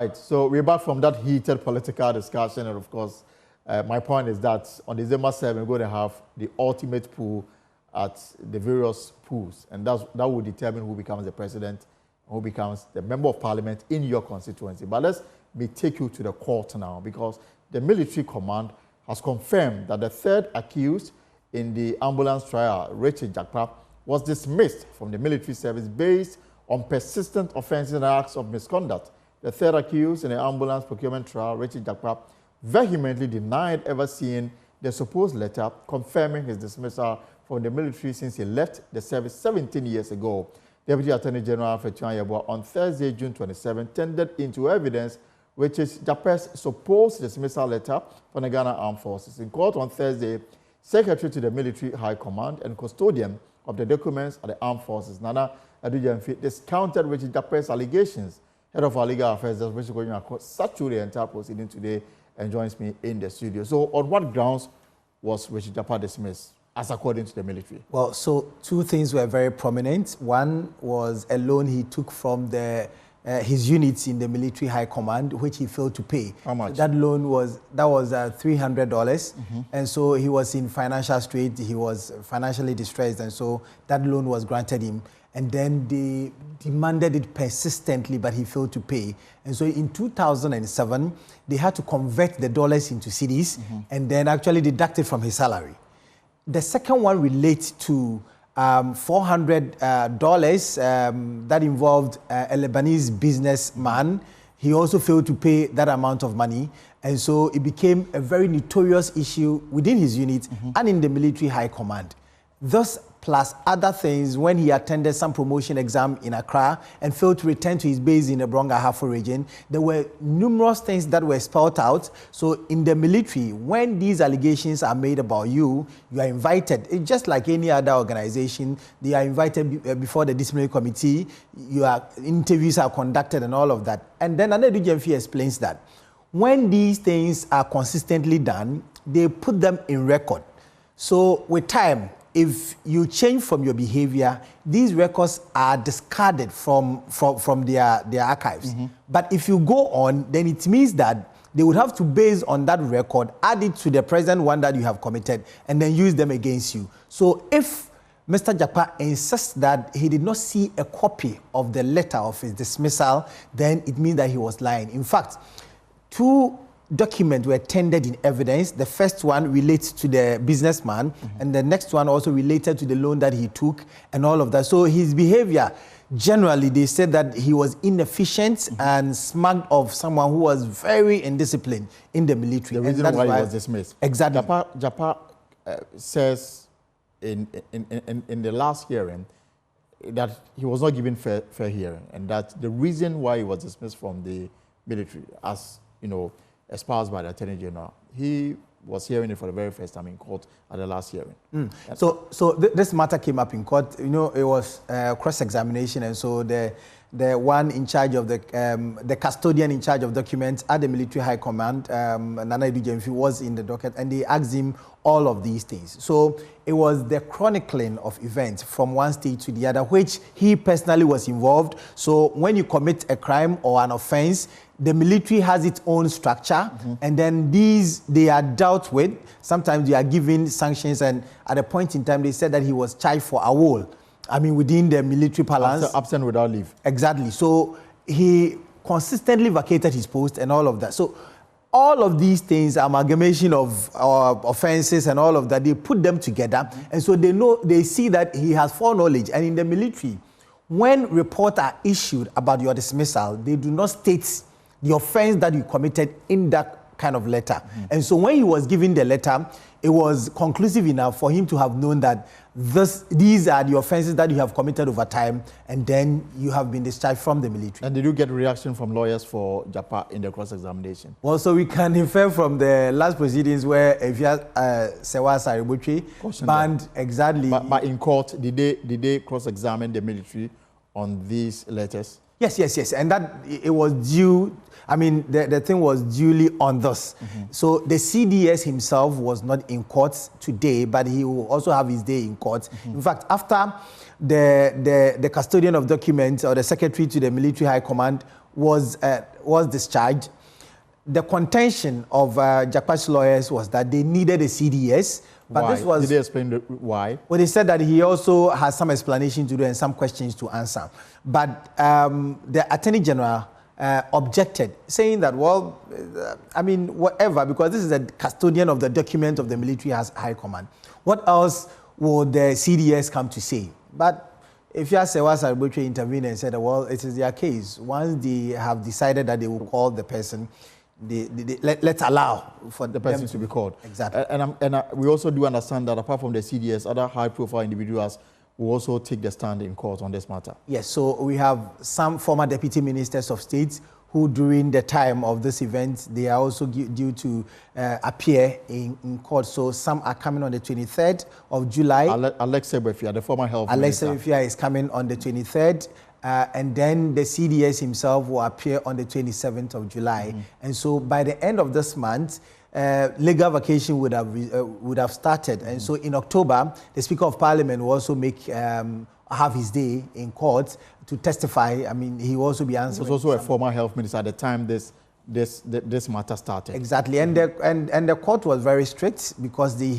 Right, so we're back from that heated political discussion, and of course, my point is that on December 7, we're going to have the ultimate pool at the various pools, and that will determine who becomes the president, who becomes the member of parliament in your constituency. But let me take you to the court now, because the military command has confirmed that the third accused in the ambulance trial, Richard Jakpa, was dismissed from the military service based on persistent offenses and acts of misconduct. The third accused in the ambulance procurement trial, Richard Jakpa, vehemently denied ever seeing the supposed letter confirming his dismissal from the military since he left the service 17 years ago. Deputy Attorney General Fetuan Yeboah on Thursday, June 27, tendered into evidence Richard Jakpa's supposed dismissal letter from the Ghana Armed Forces. In court on Thursday, Secretary to the Military High Command and custodian of the documents at the Armed Forces, Nana Adujamfi, discounted Richard Jakpa's allegations. Head of our legal affairs, Judicial, sat through the entire proceeding today and joins me in the studio. So, on what grounds was Richard Jakpa dismissed, as according to the military? Well, so two things were very prominent. One was a loan he took from his units in the military high command, which he failed to pay. How much? That loan was $300, and so he was in financial strait. He was financially distressed, and so that loan was granted him. And then they demanded it persistently, but he failed to pay. And so in 2007, they had to convert the dollars into cedis and then actually deduct it from his salary. The second one relates to $400 that involved a Lebanese businessman. He also failed to pay that amount of money. And so it became a very notorious issue within his unit and in the military high command. Thus, plus other things, when he attended some promotion exam in Accra and failed to return to his base in the Bronga-Ahafo region, there were numerous things that were spelled out. So in the military, when these allegations are made about you, you are invited. It's just like any other organization. They are invited before the disciplinary committee. Interviews are conducted and all of that. And then Nana Adujamfi explains that when these things are consistently done, they put them in record. So with time, if you change from your behavior, these records are discarded from their archives. But if you go on, then it means that they would have to, based on that record, add it to the present one that you have committed and then use them against you. So if Mr. Jakpa insists that he did not see a copy of the letter of his dismissal, then it means that he was lying. In fact, two documents were tendered in evidence. The first one relates to the businessman, and the next one also related to the loan that he took and all of that. So his behavior, generally, they said that he was inefficient and smug of someone who was very indisciplined in the military. The reason why he was dismissed. Exactly. Jakpa says in the last hearing that he was not given fair hearing, and that the reason why he was dismissed from the military, as you know, espoused by the Attorney General, he was hearing it for the very first time in court at the last hearing. So this matter came up in court. You know, it was cross-examination, and so the one in charge of the custodian in charge of documents at the military high command, Nana Adujamfi, was in the docket, and they asked him all of these things. So it was the chronicling of events from one state to the other, which he personally was involved. So when you commit a crime or an offense, the military has its own structure, and then they are dealt with. Sometimes they are given sanctions, and at a point in time, they said that he was charged for a wall. I mean, within the military palace. Absent without leave. Exactly. So he consistently vacated his post and all of that. So all of these things, amalgamation of offenses and all of that, they put them together. And so they see that he has foreknowledge. And in the military, when reports are issued about your dismissal, they do not state the offense that you committed in that kind of letter. And so when he was given the letter, it was conclusive enough for him to have known that these are the offenses that you have committed over time, and then you have been discharged from the military. And did you get a reaction from lawyers for Jakpa in the cross-examination? Well, so we can infer from the last proceedings where if you Sewa Saribuchi banned exactly. But in court, did they cross-examine the military on these letters? Yes. And that it was due. I mean, the thing was duly on this. So the CDS himself was not in court today, but he will also have his day in court. In fact, after the custodian of documents or the secretary to the military high command was discharged. The contention of Jakpa's lawyers was that they needed a CDS. But why? This was, did they explain why? Well, they said that he also has some explanation to do and some questions to answer. But the Attorney General objected, saying that, well, I mean, whatever, because this is a custodian of the document of the military high command. What else would the CDS come to say? But if you ask Sewa Saribotwe intervened and said, well, it is their case. Once they have decided that they will call the person, let's allow for the person to be called. Exactly. And we also do understand that apart from the CDS, other high-profile individuals will also take the stand in court on this matter. Yes, so we have some former deputy ministers of state who, during the time of this event, they are also due to appear in court. So some are coming on the 23rd of July. Alexa Befia, the former health minister. Alexa Befia is coming on the 23rd. And then the CDS himself will appear on the 27th of July. Mm-hmm. And so by the end of this month, legal vacation would have started. Mm-hmm. And so in October, the Speaker of Parliament will also have his day in court to testify. I mean, he will also be answering. He was also a former health minister at the time this matter started. Exactly, and the court was very strict because the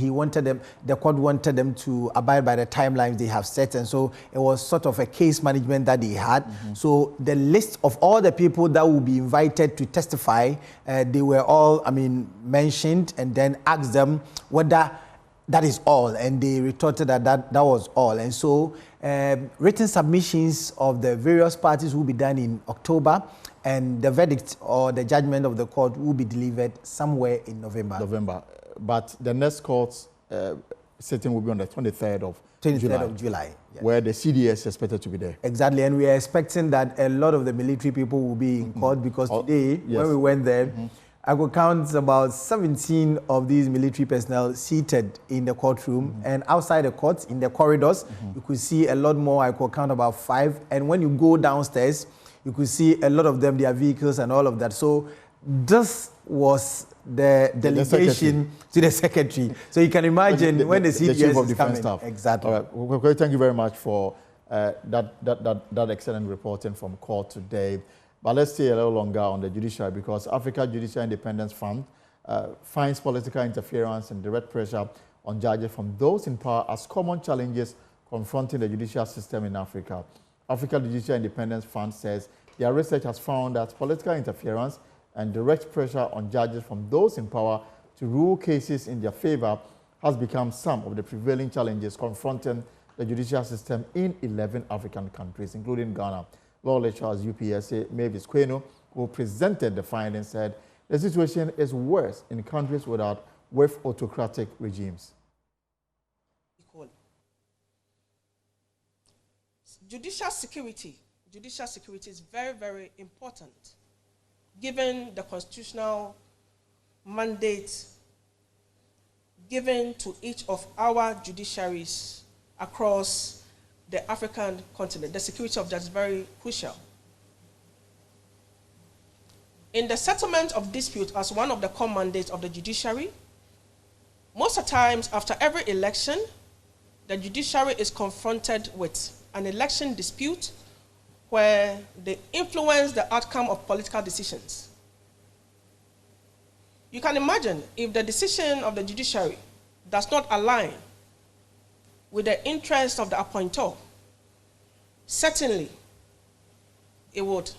court wanted them to abide by the timelines they have set, and so it was sort of a case management that they had. Mm-hmm. So the list of all the people that will be invited to testify, they were all, I mean, mentioned, and then asked them whether that is all, and they retorted that was all. And so written submissions of the various parties will be done in October, and the verdict or the judgment of the court will be delivered somewhere in November. But the next court sitting will be on the 23rd of July. Yes. Where the CDS is expected to be there. Exactly, and we are expecting that a lot of the military people will be in court because today, when we went there, I could count about 17 of these military personnel seated in the courtroom, and outside the court, in the corridors, you could see a lot more. I could count about 5, and when you go downstairs, you could see a lot of them, their vehicles and all of that. So this was the delegation to the secretary. So you can imagine when the CDS is coming. Staff. Exactly. All right. Well, thank you very much for that excellent reporting from court today. But let's stay a little longer on the judiciary, because Africa Judicial Independence Fund finds political interference and direct pressure on judges from those in power as common challenges confronting the judicial system in Africa. Africa Judicial Independence Fund says their research has found that political interference and direct pressure on judges from those in power to rule cases in their favor has become some of the prevailing challenges confronting the judicial system in 11 African countries, including Ghana. Law lecturer UPSA Mavis Kweno, who presented the findings, said the situation is worse in countries with autocratic regimes. Judicial security is very, very important, given the constitutional mandate given to each of our judiciaries across the African continent. The security of judges is very crucial. In the settlement of dispute as one of the core mandates of the judiciary, most of the times after every election, the judiciary is confronted with an election dispute where they influence the outcome of political decisions. You can imagine if the decision of the judiciary does not align with the interests of the appointer, certainly it would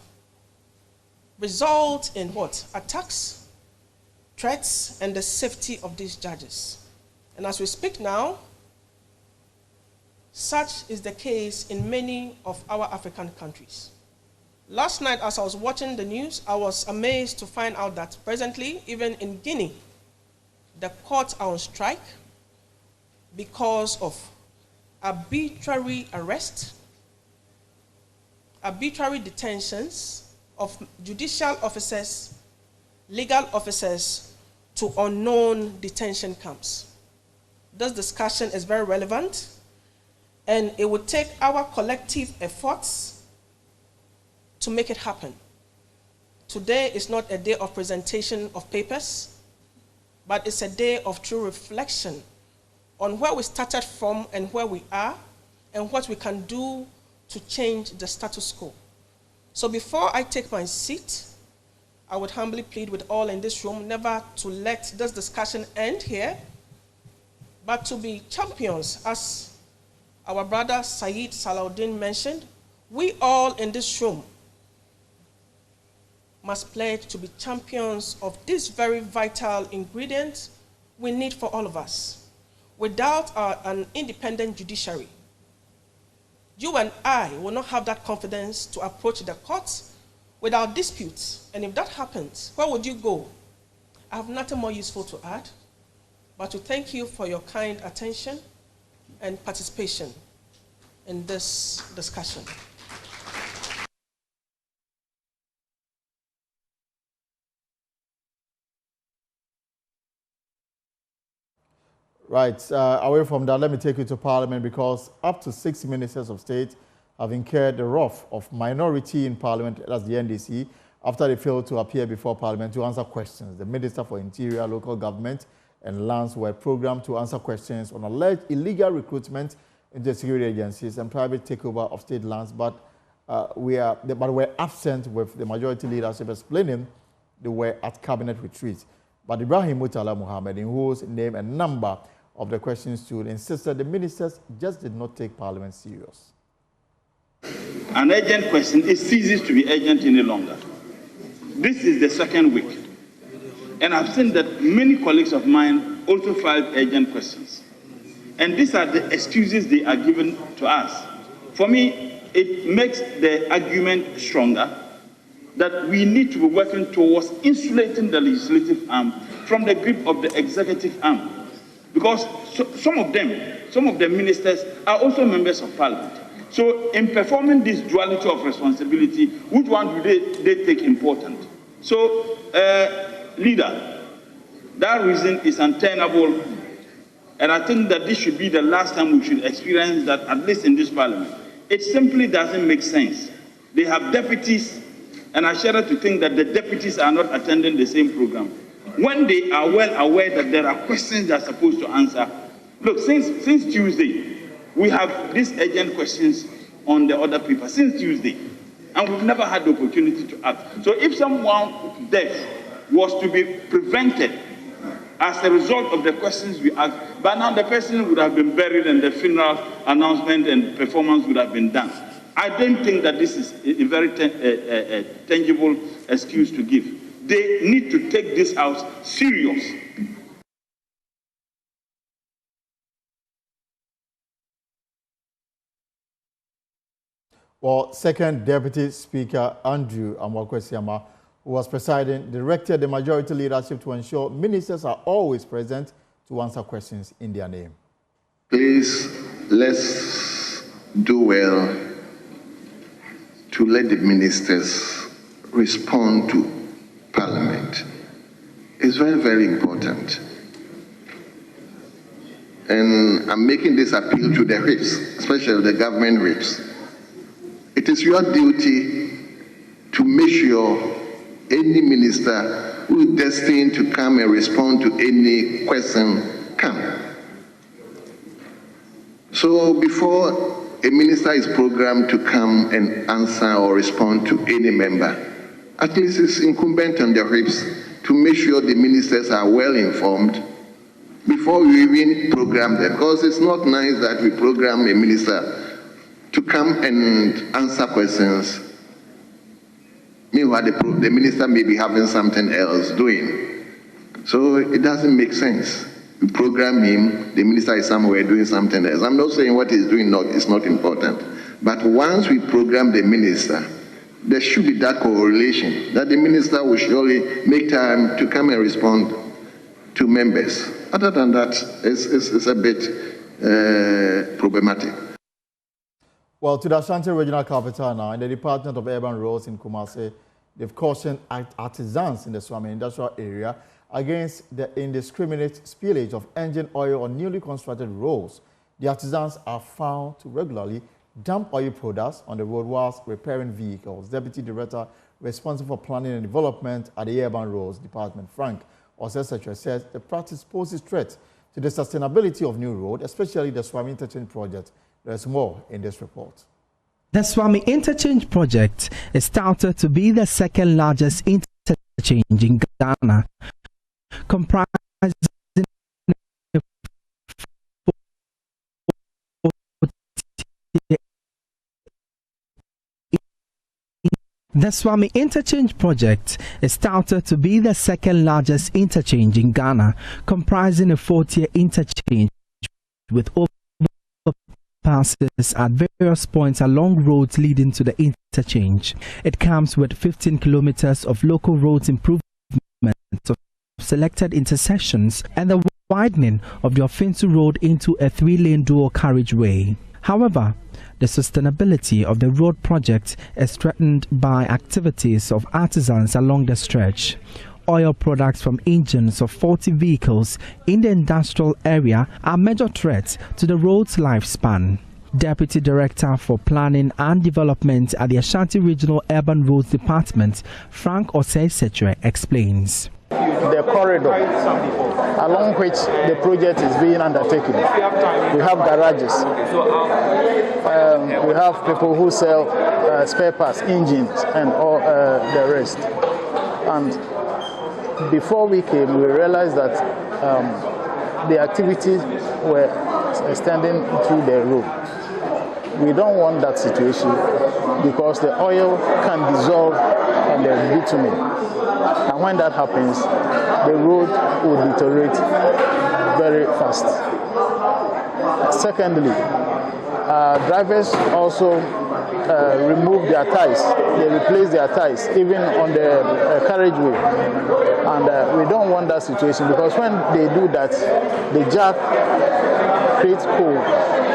result in what? Attacks, threats, and the safety of these judges. And as we speak now, such is the case in many of our African countries. Last night, as I was watching the news, I was amazed to find out that presently, even in Guinea, the courts are on strike because of arbitrary arrest, arbitrary detentions of judicial officers, legal officers to unknown detention camps. This discussion is very relevant, and it would take our collective efforts to make it happen. Today is not a day of presentation of papers, but it's a day of true reflection on where we started from and where we are, and what we can do to change the status quo. So before I take my seat, I would humbly plead with all in this room never to let this discussion end here, but to be champions, as our brother Saeed Salahuddin mentioned. We all in this room must pledge to be champions of this very vital ingredient we need for all of us. Without an independent judiciary, you and I will not have that confidence to approach the courts without disputes. And if that happens, where would you go? I have nothing more useful to add, but to thank you for your kind attention and participation in this discussion. Right, away from that, let me take you to Parliament, because up to 6 ministers of state have incurred the wrath of minority in Parliament, that's the NDC, after they failed to appear before Parliament to answer questions. The Minister for Interior, Local Government and Lands were programmed to answer questions on alleged illegal recruitment into security agencies and private takeover of state lands, but were absent, with the majority leadership explaining they were at cabinet retreat. But Ibrahim Mutala Muhammad, in whose name and number of the questions stood, insisted the ministers just did not take Parliament serious. An urgent question, it ceases to be urgent any longer. This is the second week. And I've seen that many colleagues of mine also filed urgent questions. And these are the excuses they are given to us. For me, it makes the argument stronger that we need to be working towards insulating the legislative arm from the grip of the executive arm. Because some of the ministers are also members of Parliament. So in performing this duality of responsibility, which one do they take important? So, leader, that reason is untenable. And I think that this should be the last time we should experience that, at least in this Parliament. It simply doesn't make sense. They have deputies, and I shudder to think that the deputies are not attending the same program, when they are well aware that there are questions they are supposed to answer. Look, since Tuesday, we have these urgent questions on the other paper, since Tuesday, and we've never had the opportunity to act. So if someone's death was to be prevented as a result of the questions we asked, by now the person would have been buried and the funeral announcement and performance would have been done. I don't think that this is a very tangible excuse to give. They need to take this House serious. Well, Second Deputy Speaker Andrew Amwakwesiama, who was presiding, directed the majority leadership to ensure ministers are always present to answer questions in their name. Please, let's do well to let the ministers respond to Parliament. It's very, very important. And I'm making this appeal to the reps, especially the government reps. It is your duty to make sure any minister who is destined to come and respond to any question come. So before a minister is programmed to come and answer or respond to any member, at least it's incumbent on the reps to make sure the ministers are well informed before we even program them. Because it's not nice that we program a minister to come and answer questions. Meanwhile, the minister may be having something else doing. So it doesn't make sense. We program him, the minister is somewhere doing something else. I'm not saying what he's doing is not important. But once we program the minister, there should be that correlation, that the minister will surely make time to come and respond to members. Other than that, it's a bit problematic. Well, to the Ashanti Regional Capital now, in the Department of Urban Roads in Kumasi, they've cautioned artisans in the Swami industrial area against the indiscriminate spillage of engine oil on newly constructed roads. The artisans are found to regularly dump oil products on the road whilst repairing vehicles. Deputy Director responsible for planning and development at the Urban Roads Department, Frank Osesechwe, says the practice poses threat to the sustainability of new road, especially the Swami Interchange project. There's more in this report. The Swami Interchange project is touted to be the second largest interchange in Ghana, comprising The Swami Interchange project is touted to be the second largest interchange in Ghana, comprising a 4-tier interchange with overpasses at various points along roads leading to the interchange. It comes with 15 kilometers of local roads improvement of selected intersections and the widening of the Ofinsu Road into a 3-lane dual carriageway. However, the sustainability of the road project is threatened by activities of artisans along the stretch. Oil products from engines of faulty vehicles in the industrial area are major threats to the road's lifespan. Deputy Director for Planning and Development at the Ashanti Regional Urban Roads Department, Frank Osei-Setre, explains. The corridor along which the project is being undertaken. We have garages. We have people who sell spare parts, engines, and all the rest. And before we came, we realized that the activities were extending through the road. We don't want that situation because the oil can dissolve on the bitumen. And when that happens, the road will deteriorate very fast. Secondly, drivers also remove their tires. They replace their tires, even on the carriageway. And we don't want that situation because when they do that, the jack creates hole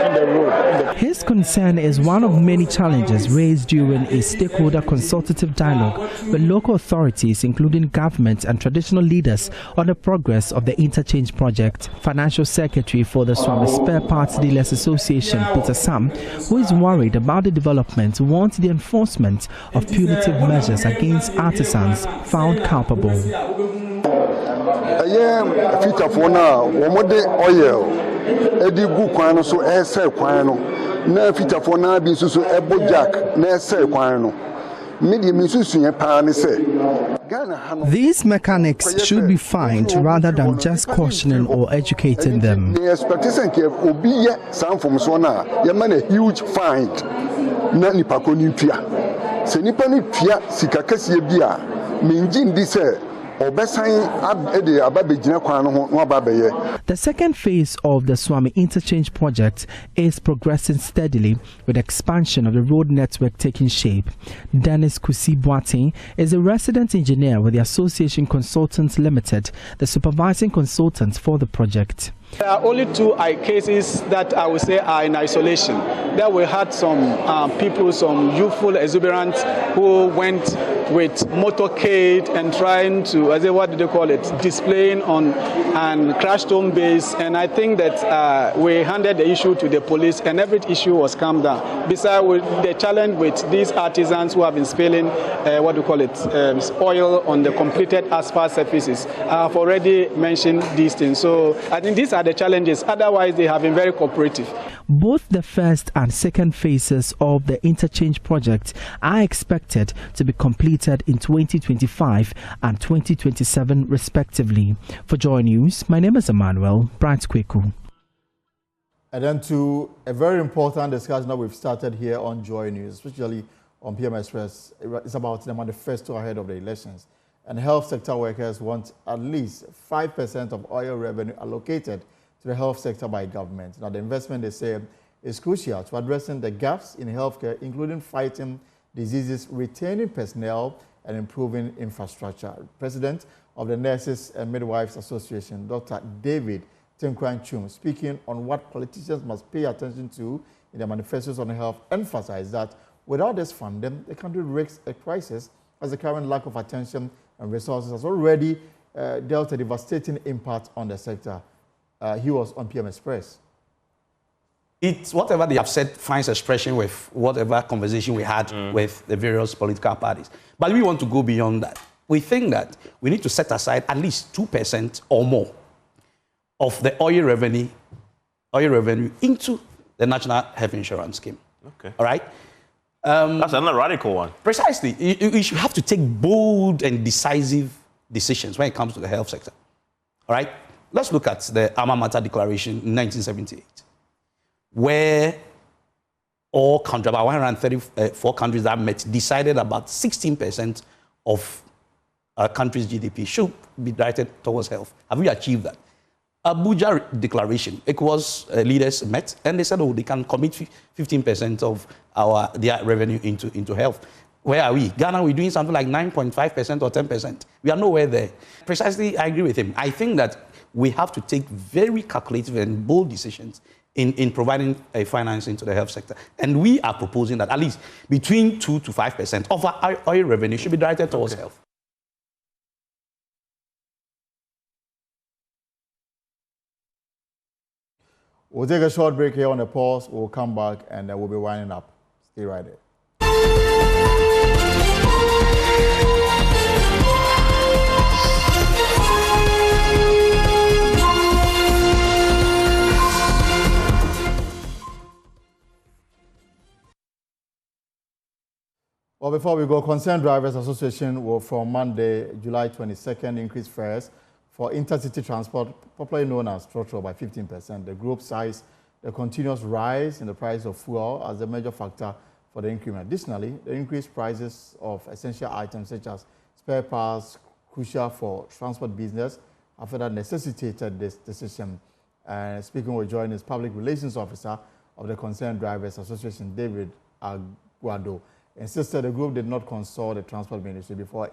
in the road. His concern is one of many challenges raised during a stakeholder consultative dialogue with local authorities, including government and traditional leaders, on the progress of the interchange project. Financial Secretary for the Swami Spare Parts Dealers Association, Peter Sam, who is worried about the development, wants the enforcement of punitive measures against artisans found culpable. Edigu kwano so ese kwano na fitafo na bi susu ebo jack na ese kwano media misusu ye pa ne se. These mechanics should be fined rather than just cautioning or educating them. The expectation ke obi ye sanfom so na ye man a huge fine na nipa ko ni tua se nipa ni tua sika kase bi a menjin di se. The second phase of the Swami Interchange project is progressing steadily with expansion of the road network taking shape. Dennis Kusi Boateng is a resident engineer with the Association Consultants Limited, the supervising consultant for the project. There are only 2 cases that I would say are in isolation. There we had some people, some youthful exuberants who went with motorcade and trying to, what do they call it, displaying on and crashed home base. And I think that we handed the issue to the police and every issue was calmed down. Besides the challenge with these artisans who have been spilling, oil on the completed asphalt surfaces. I have already mentioned these things. So I think these are the challenges. Otherwise, they have been very cooperative. Both the first and second phases of the interchange project are expected to be completed in 2025 and 2027 respectively. For Joy News, my name is Emmanuel Bright Kweku. And then to a very important discussion that we've started here on Joy News, especially on PM Express. It's about the manifesto ahead of the elections. And health sector workers want at least 5% of oil revenue allocated to the health sector by government. Now, the investment, they say, is crucial to addressing the gaps in healthcare, including fighting diseases, retaining personnel, and improving infrastructure. President of the Nurses and Midwives Association, Dr. David Tinkwan Chum, speaking on what politicians must pay attention to in the manifestos on health, emphasized that without this funding, the country risks a crisis as the current lack of attention and resources has already dealt a devastating impact on the sector. He was on PM Express. It's whatever they have said finds expression with whatever conversation we had with the various political parties. But we want to go beyond that. We think that we need to set aside at least 2% or more of the oil revenue into the National Health Insurance Scheme. Okay. All right? That's another radical one. Precisely. You should have to take bold and decisive decisions when it comes to the health sector. All right? Let's look at the Alma Mater Declaration in 1978, where all countries, about 134 countries that met, decided about 16% of a country's GDP should be directed towards health. Have we achieved that? Abuja Declaration, ECOWAS leaders met and they said, oh, they can commit 15% of their revenue into health. Where are we? Ghana, we're doing something like 9.5% or 10%. We are nowhere there. Precisely, I agree with him. I think that we have to take very calculative and bold decisions in providing a financing to the health sector. And we are proposing that at least between 2 to 5% of our oil revenue should be directed towards health. We'll take a short break here on the pause. We'll come back and we'll be winding up. Stay right there. Well, before we go, Concerned Drivers Association will from Monday, July 22nd, increase fares for intercity transport, popularly known as Trotro, by 15%. The group cites the continuous rise in the price of fuel as a major factor for the increment. Additionally, the increased prices of essential items such as spare parts, crucial for transport business, have further necessitated this decision. Speaking with joining is Public Relations Officer of the Concerned Drivers Association, David Aguado, insisted the group did not consult the Transport Ministry before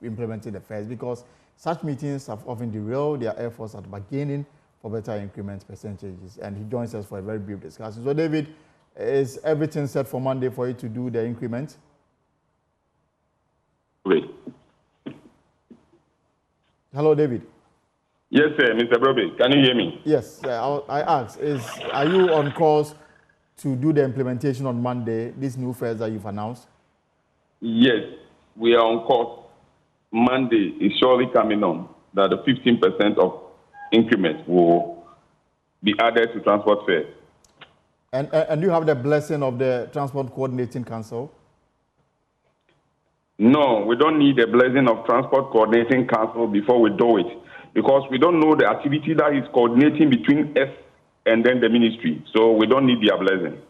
implementing the fares because such meetings have often derailed their efforts at bargaining for better increment percentages. And he joins us for a very brief discussion. So, David, is everything set for Monday for you to do the increment? Wait. Hello, David. Yes, sir, Mr. Broby. Can you hear me? Yes. I asked, are you on course to do the implementation on Monday, these new fares that you've announced? Yes, we are on course. Monday is surely coming on that the 15% of increment will be added to transport fares. And you have the blessing of the Transport Coordinating Council? No, we don't need the blessing of Transport Coordinating Council before we do it because we don't know the activity that is coordinating between us and then the ministry. So we don't need their blessing.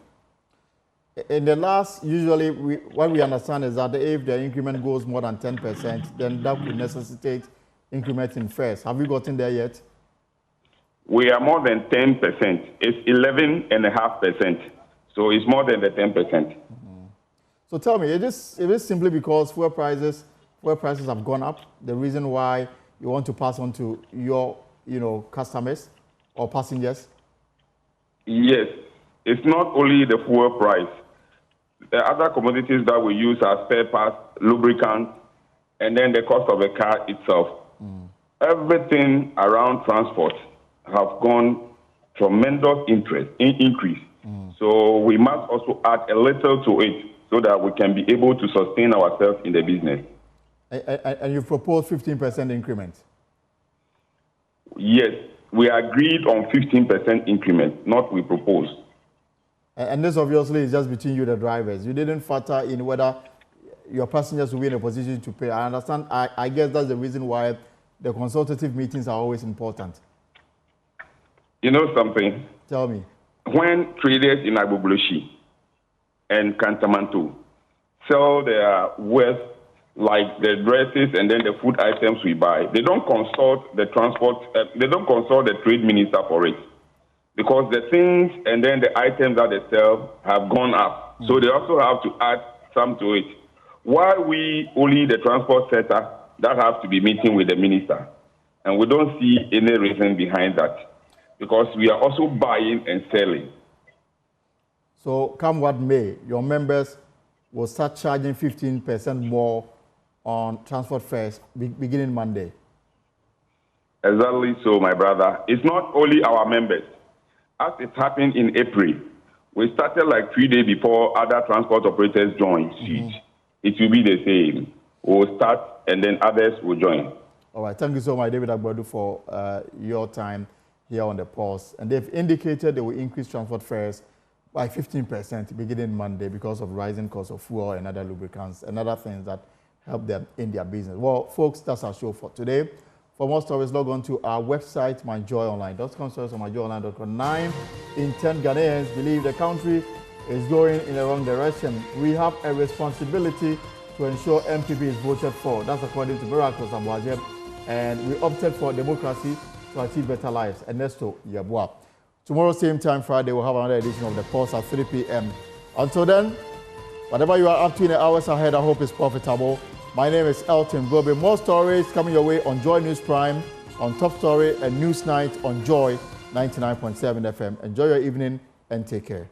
In the last, usually, what we understand is that if the increment goes more than 10%, then that could necessitate increment in fares. Have we gotten there yet? We are more than 10%. It's 11.5%. So it's more than the 10%. Mm-hmm. So tell me, is it simply because fuel prices have gone up, the reason why you want to pass on to your customers or passengers? Yes. It's not only the fuel price. The other commodities that we use are spare parts, lubricants, and then the cost of the car itself. Everything around transport have gone tremendous increase. So we must also add a little to it so that we can be able to sustain ourselves in the business. And you proposed 15% increment? Yes, we agreed on 15% increment, not we proposed. And this obviously is just between you, the drivers. You didn't factor in whether your passengers will be in a position to pay. I understand. I guess that's the reason why the consultative meetings are always important. You know something? Tell me. When traders in Agbogboleshi and Kantamanto sell their wares like the dresses and then the food items we buy, they don't consult the they don't consult the trade minister for it. Because the things and then the items that they sell have gone up. So they also have to add some to it. Why we only the transport sector that have to be meeting with the minister? And we don't see any reason behind that. Because we are also buying and selling. So come what may, your members will start charging 15% more on transport fares beginning Monday. Exactly so, my brother. It's not only our members. As it happened in April, we started like 3 days before other transport operators joined. It will be the same. We'll start and then others will join. All right. Thank you so much, David Agbadu, for your time here on the pause. And they've indicated they will increase transport fares by 15% beginning Monday because of rising cost of fuel and other lubricants and other things that help them in their business. Well, folks, that's our show for today. For more stories, log on to our website, myjoyonline.com. Stories on myjoyonline.com. 9 in 10 Ghanaians believe the country is going in the wrong direction. We have a responsibility to ensure MPP is voted for. That's according to Miracles Amwajem. And we opted for democracy to achieve better lives. Ernesto Yabua. Tomorrow, same time, Friday, we'll have another edition of The Pulse at 3 p.m. Until then, whatever you are up to in the hours ahead, I hope is profitable. My name is Elton Gobe. More stories coming your way on Joy News Prime, on Top Story, and News Night on Joy 99.7 FM. Enjoy your evening and take care.